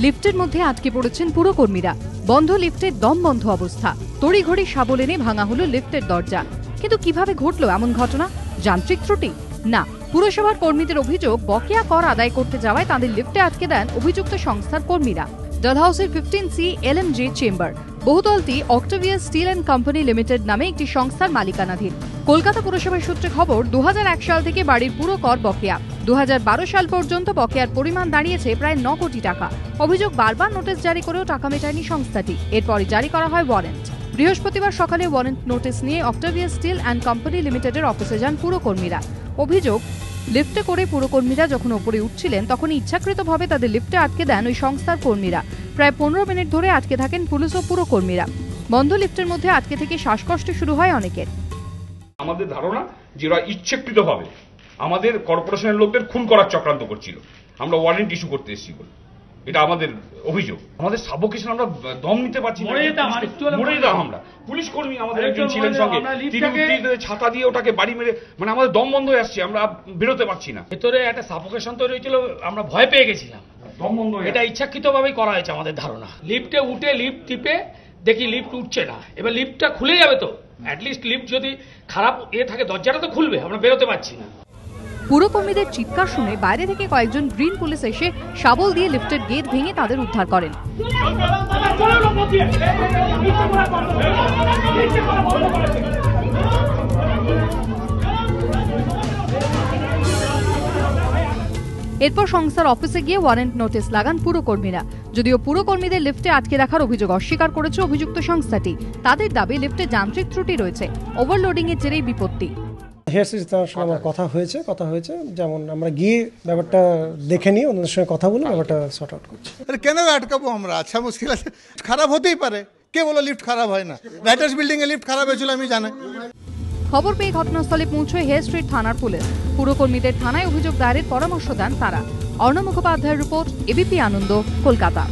লিফটের মধ্যে আটকে পড়েছেন পুরকর্মীরা। বন্ধ লিফটের দম বন্ধ অবস্থা। তড়িঘড়ি শাবল এনে ভাঙা হলো লিফটের দরজা। কিন্তু কিভাবে ঘটলো এমন ঘটনা? যান্ত্রিক ত্রুটি? না, পুরসভার কর্মীদের অভিযোগ, বকেয়া কর আদায় করতে যাওয়ায় তাদের লিফটে আটকে দেন অভিযুক্ত সংস্থার কর্মীরা। ডালহাউসের 15C LMG চেম্বার বহুতলটি Octavius steel and company limited নামে একটি সংস্থার মালিকানাধীন। কলকাতা পুরসভার সূত্রে খবর, 2001 সাল থেকে বাড়ির পুরো কর বকেয়া। 2012 সাল পর্যন্ত বকেয়ার পরিমাণ দাঁড়িয়েছে প্রায় 9 কোটি টাকা। অভিযোগ, বারবার নোটিশ জারি করেও টাকা মেটায়নি সংস্থাটি। এরপরই জারি করা হয় ওয়ারেন্ট। বৃহস্পতিবার সকালে ওয়ারেন্ট নোটিশ নিয়ে অক্টোভিয়াস স্টিল অ্যান্ড কোম্পানি লিমিটেডের অফিসে যান পুরকর্মীরা। অভিযোগ, লিফটে করে পুরকর্মীরা যখন ওপরে উঠছিলেন তখন ইচ্ছাকৃতভাবে তাদের লিফটে আটকে দেন ওই সংস্থার কর্মীরা। প্রায় 15 মিনিট ধরে আটকে থাকেন পুলিশ ও পুরকর্মীরা। বন্ধ লিফটের মধ্যে আটকে থেকে শ্বাসকষ্ট শুরু হয় অনেকের। আমাদের ধারণা যে ওরা ইচ্ছাকৃতভাবে আমাদের কর্পোরেশনের লোকদের খুন করার চক্রান্ত করছিল। আমরা ওয়ারেন্ট ইস্যু করতে এসেছি বলে এটা আমাদের অভিযোগ। আমাদের সাবকেশন আমরা দম নিতে পারছি না, মরে যেতাম আমরা। পুলিশ কর্মী আমাদের একজন ছিলেন সঙ্গে, তিনি ছাতা দিয়ে ওটাকে বাড়ি মেরে, মানে আমাদের দম বন্ধ হয়ে আসছে, আমরা বেরোতে পারছি না। ভেতরে একটা সাফোকেশন তৈরি হয়েছিল, আমরা ভয় পেয়ে গেছিলাম। দম বন্ধ, এটা ইচ্ছাকৃতভাবেই করা হয়েছে আমাদের ধারণা। লিফটে উঠে লিফট টিপে দেখি লিফট উঠছে না, এবার লিফটটা খুলে যাবে তো, অ্যাটলিস্ট লিফট যদি খারাপ থাকে দরজাটা তো খুলবে, আমরা বেরোতে পারছি না। পুরকর্মীদের চিৎকার শুনে বাইরে থেকে কয়েকজন গ্রিন পুলিশ এসে শাবল দিয়ে লিফটের গেট ভেঙে তাদের উদ্ধার করেন। এরপর সংস্থার অফিসে গিয়ে ওয়ারেন্ট নোটিশ লাগান পুরকর্মীরা। যদিও পুরকর্মীদের লিফটে আটকে রাখার অভিযোগ অস্বীকার করেছে অভিযুক্ত সংস্থাটি। তাদের দাবি, লিফটে যান্ত্রিক ত্রুটি রয়েছে, ওভারলোডিং এর জেরেই বিপত্তি। তার সঙ্গে আমার কথা হয়েছে যেমন আমরা গিয়ে ব্যাপারটা দেখে নিয়ে ওনাদের সঙ্গে কথা বলে ব্যাপারটা সর্ট আউট করছি। কেন আটকাবো আমরা? আচ্ছা, মুশকিল আছে, খারাপ হতেই পারে। কে বলো লিফট খারাপ হয় না? রাইটার্স বিল্ডিং এ লিফট খারাপ হয়েছিল আমি জানি। খবর পেয়ে ঘটনাস্থলে পৌঁছয় হেয়ার স্ট্রিট থানার পুলিশ। পুরকর্মীদের থানায় অভিযোগ দায়েরের পরামর্শ দেন তারা। অর্ণব মুখোপাধ্যায়ের রিপোর্ট, এবিপি আনন্দ, কলকাতা।